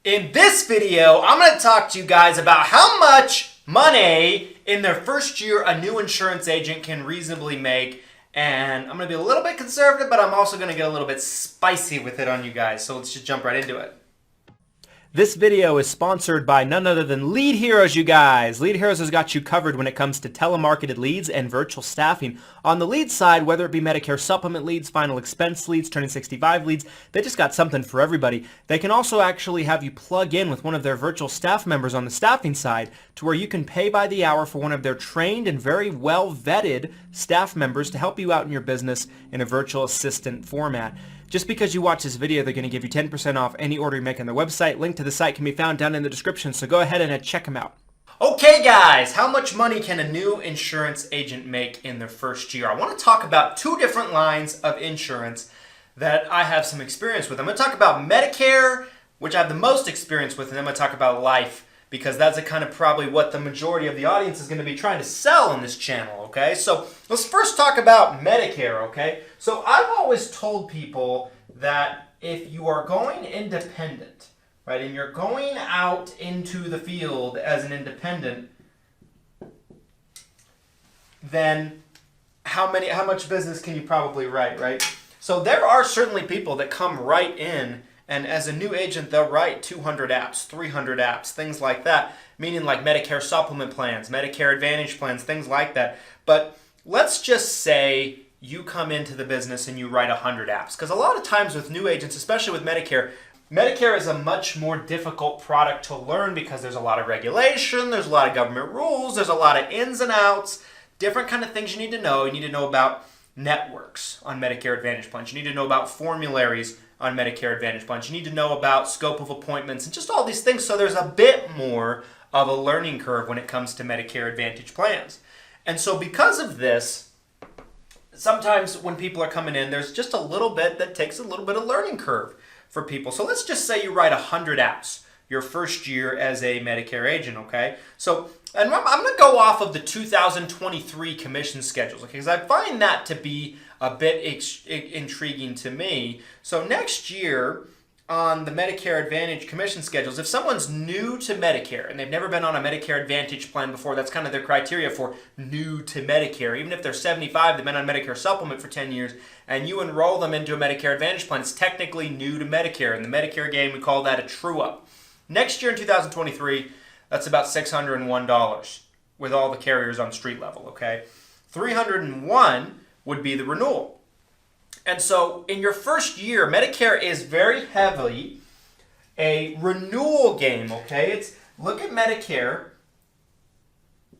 In this video, I'm going to talk to you guys about how much money in their first year a new insurance agent can reasonably make. And I'm going to be a little bit conservative, but I'm also going to get a little bit spicy with it on you guys. So let's just jump right into it. This video is sponsored by none other than Lead Heroes, you guys. Lead Heroes has got you covered when it comes to telemarketed leads and virtual staffing. On the lead side, whether it be Medicare supplement leads, final expense leads, turning 65 leads, they just got something for everybody. They can also actually have you plug in with one of their virtual staff members on the staffing side to where you can pay by the hour for one of their trained and very well vetted staff members to help you out in your business in a virtual assistant format. Just because you watch this video, they're going to give you 10% off any order you make on their website. Link to the site can be found down in the description, so go ahead and check them out. Okay guys, how much money can a new insurance agent make in their first year? I want to talk about two different lines of insurance that I have some experience with. I'm going to talk about Medicare, which I have the most experience with, and then I'm going to talk about life, because that's kind of probably what the majority of the audience is going to be trying to sell on this channel, okay? So let's first talk about Medicare, okay? So I've always told people that if you are going independent, right, and you're going out into the field as an independent, then how much business can you probably write, right? So there are certainly people that come right in, and as a new agent, they'll write 200 apps, 300 apps, things like that, meaning like Medicare supplement plans, Medicare Advantage plans, things like that. But let's just say you come into the business and you write 100 apps. Because a lot of times with new agents, especially with Medicare, Medicare is a much more difficult product to learn because there's a lot of regulation, there's a lot of government rules, there's a lot of ins and outs, different kind of things you need to know. You need to know about networks on Medicare Advantage plans. You need to know about formularies on Medicare Advantage plans. You need to know about scope of appointments and just all these things. So there's a bit more of a learning curve when it comes to Medicare Advantage plans. And so because of this, sometimes when people are coming in, there's just a little bit that takes a little bit of learning curve for people. So let's just say you write 100 apps your first year as a Medicare agent, okay? So, and I'm going to go off of the 2023 commission schedules, okay? Because I find that to be a bit intriguing to me. So next year on the Medicare Advantage commission schedules, if someone's new to Medicare and they've never been on a Medicare Advantage plan before, that's kind of their criteria for new to Medicare. Even if they're 75, they've been on Medicare supplement for 10 years, and you enroll them into a Medicare Advantage plan, it's technically new to Medicare. In the Medicare game, we call that a true-up. Next year in 2023, that's about $601 with all the carriers on street level, okay? $301 would be the renewal. And so in your first year, Medicare is very heavily a renewal game, okay? Look at Medicare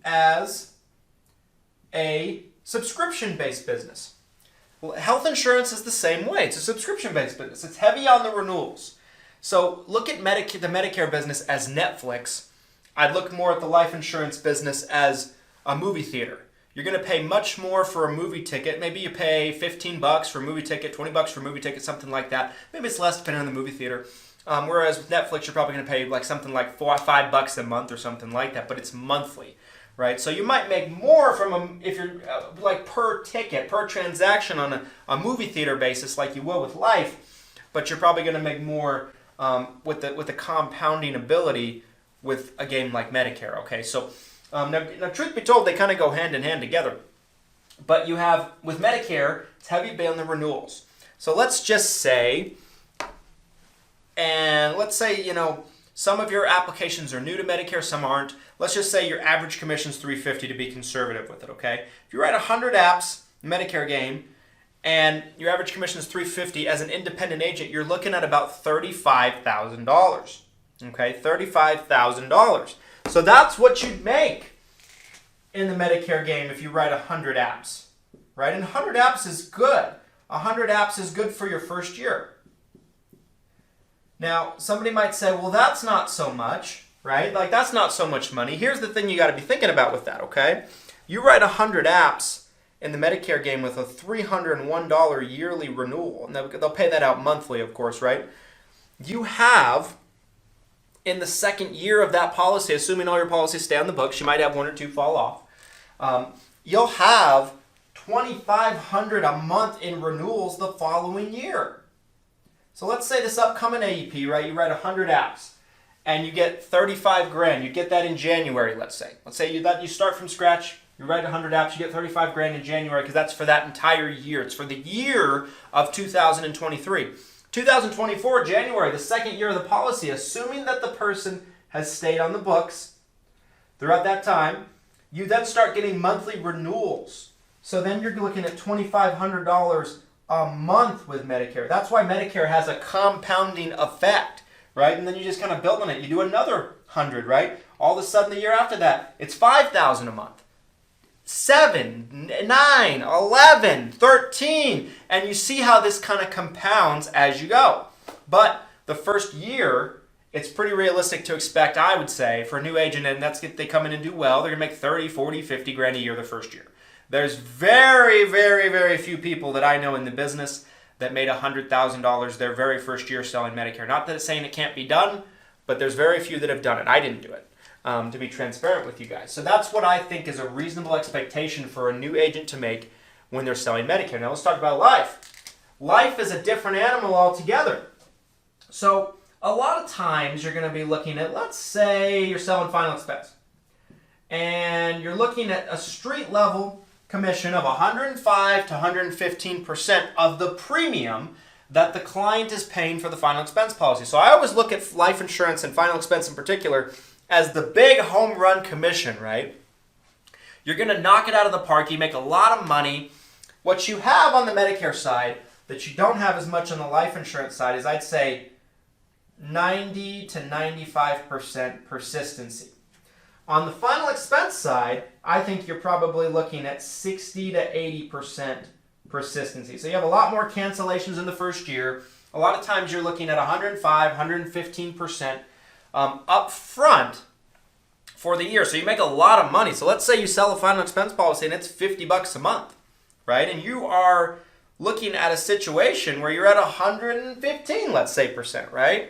as a subscription-based business. Well, health insurance is the same way. It's a subscription-based business. It's heavy on the renewals. So look at the Medicare business as Netflix. I'd look more at the life insurance business as a movie theater. You're going to pay much more for a movie ticket. Maybe you pay $15 for a movie ticket, $20 for a movie ticket, something like that. Maybe it's less depending on the movie theater. Whereas with Netflix, you're probably going to pay like something like $5 a month or something like that, but it's monthly, right? So you might make more from if you're like per ticket, per transaction on a movie theater basis like you will with life, but you're probably going to make more with the compounding ability with a game like Medicare, okay? So now, truth be told, they kind of go hand in hand together. But you have, with Medicare, it's heavy on the renewals. So let's just say, some of your applications are new to Medicare, some aren't. Let's just say your average commission is $350 to be conservative with it, okay? If you write 100 apps, Medicare game, and your average commission is $350 as an independent agent, you're looking at about $35,000, okay? $35,000. So that's what you'd make in the Medicare game if you write 100 apps, right? And 100 apps is good. 100 apps is good for your first year. Now, somebody might say, well, that's not so much, right? Like, that's not so much money. Here's the thing you got to be thinking about with that, okay? You write 100 apps in the Medicare game with a $301 yearly renewal, and they'll pay that out monthly, of course, right? You have, in the second year of that policy, assuming all your policies stay on the books, you might have one or two fall off, you'll have $2,500 a month in renewals the following year. So let's say this upcoming AEP, right? You write 100 apps. and you get 35 grand. You get that in January, let's say. Let's say you start from scratch, you write 100 apps, you get 35 grand in January because that's for that entire year. It's for the year of 2023. 2024, January, the second year of the policy, assuming that the person has stayed on the books throughout that time, you then start getting monthly renewals. So then you're looking at $2,500 a month with Medicare. That's why Medicare has a compounding effect, right? And then you just kind of build on it. You do another 100, right? All of a sudden the year after that, it's $5,000 a month. 7, 9, 11, 13, and you see how this kind of compounds as you go. But the first year, it's pretty realistic to expect, I would say, for a new agent, and that's if they come in and do well, they're going to make 30, 40, 50 grand a year the first year. There's very, very, very few people that I know in the business that made $100,000 their very first year selling Medicare. Not that it's saying it can't be done, but there's very few that have done it. I didn't do it. To be transparent with you guys. So that's what I think is a reasonable expectation for a new agent to make when they're selling Medicare. Now let's talk about life. Life is a different animal altogether. So a lot of times you're going to be looking at, let's say you're selling final expense, and you're looking at a street level commission of 105 to 115% of the premium that the client is paying for the final expense policy. So I always look at life insurance and final expense in particular as the big home run commission, right? You're going to knock it out of the park. You make a lot of money. What you have on the Medicare side that you don't have as much on the life insurance side is, I'd say, 90 to 95% persistency. On the final expense side, I think you're probably looking at 60 to 80% persistency. So you have a lot more cancellations in the first year. A lot of times you're looking at 105, 115% up front for the year. So you make a lot of money. So let's say you sell a final expense policy and it's $50 a month, right? And you are looking at a situation where you're at 115, let's say, percent, right?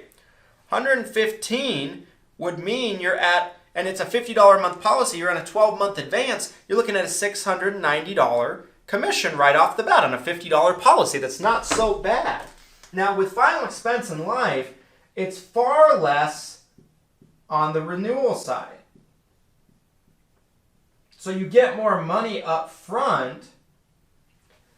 115 would mean you're at, and it's a $50 a month policy, you're on a 12-month advance, you're looking at a $690 commission right off the bat on a $50 policy. That's not so bad. Now with final expense in life, it's far less on the renewal side. So you get more money up front,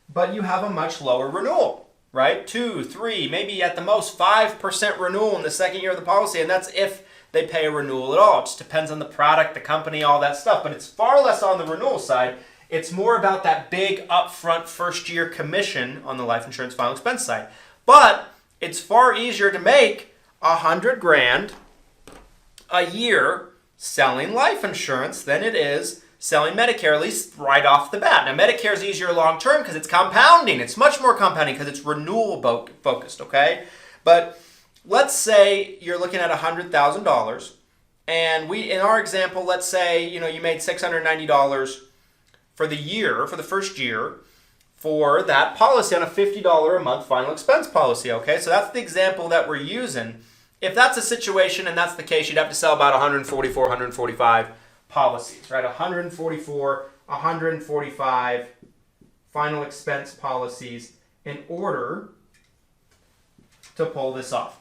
but you have a much lower renewal, right? 2, 3, maybe at the most 5% renewal in the second year of the policy, and that's if they pay a renewal at all. It just depends on the product, the company, all that stuff, but it's far less on the renewal side. It's more about that big upfront first year commission on the life insurance final expense side. But it's far easier to make 100 grand a year selling life insurance than it is selling Medicare, at least right off the bat. Now, Medicare is easier long term because it's compounding. It's much more compounding because it's renewal focused, okay? But let's say you're looking at $100,000, and in our example, let's say you made $690 for the year, for the first year, for that policy on a $50 a month final expense policy, okay? So that's the example that we're using. If that's a situation and that's the case, you'd have to sell about 144, 145 policies, right? 144, 145 final expense policies in order to pull this off,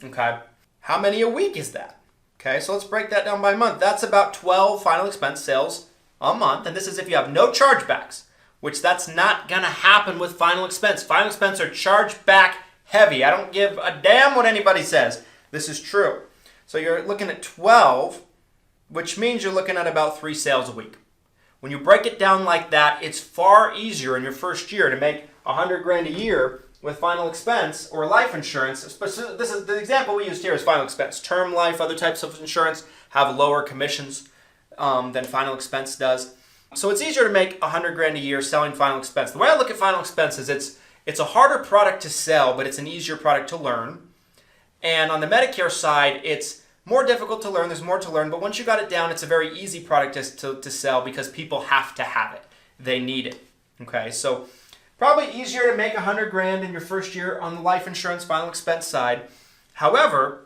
okay? How many a week is that? Okay, so let's break that down by month. That's about 12 final expense sales a month, and this is if you have no chargebacks, which that's not going to happen with final expense. Final expense are chargeback heavy. I don't give a damn what anybody says. This is true. So you're looking at 12, which means you're looking at about 3 sales a week. When you break it down like that, it's far easier in your first year to make 100 grand a year with final expense or life insurance. This is the example we used here is final expense. Term life, other types of insurance have lower commissions than final expense does. So it's easier to make 100 grand a year selling final expense. The way I look at final expense is it's a harder product to sell, but it's an easier product to learn. And on the Medicare side, it's more difficult to learn. There's more to learn, but once you got it down, it's a very easy product to sell because people have to have it. They need it. Okay, so probably easier to make 100 grand in your first year on the life insurance final expense side. However,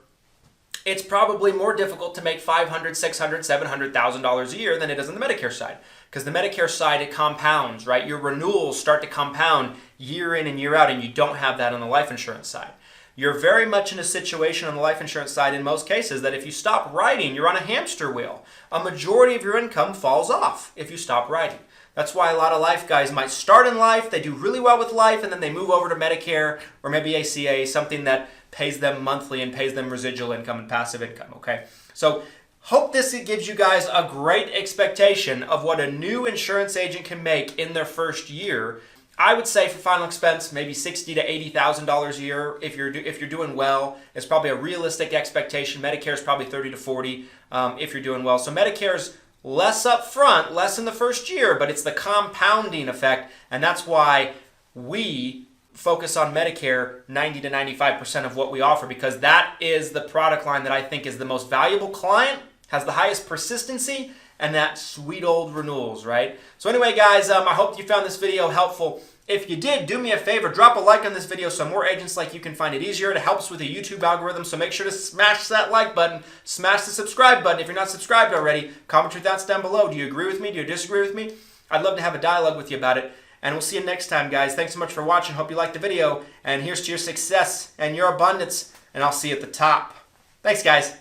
it's probably more difficult to make $500,000, $600,000, $700,000 a year than it is on the Medicare side. Because the Medicare side, it compounds, right? Your renewals start to compound year in and year out, and you don't have that on the life insurance side. you're very much in a situation on the life insurance side in most cases that if you stop writing, you're on a hamster wheel. A majority of your income falls off if you stop writing. That's why a lot of life guys might start in life, they do really well with life, and then they move over to Medicare or maybe ACA, something that pays them monthly and pays them residual income and passive income, okay? So hope this gives you guys a great expectation of what a new insurance agent can make in their first year. I would say for final expense, maybe $60,000 to $80,000 a year. If you're doing well, it's probably a realistic expectation. Medicare is probably 30 to 40 if you're doing well. So Medicare's less up front, less in the first year, but it's the compounding effect, and that's why we focus on Medicare 90 to 95% of what we offer, because that is the product line that I think is the most valuable client, has the highest persistency, and that sweet old renewals, right? So anyway, guys, I hope you found this video helpful. If you did, do me a favor, drop a like on this video so more agents like you can find it easier. It helps with the YouTube algorithm, so make sure to smash that like button, smash the subscribe button. If you're not subscribed already, comment your thoughts down below. Do you agree with me? Do you disagree with me? I'd love to have a dialogue with you about it. And we'll see you next time, guys. Thanks so much for watching. Hope you liked the video. And here's to your success and your abundance. And I'll see you at the top. Thanks, guys.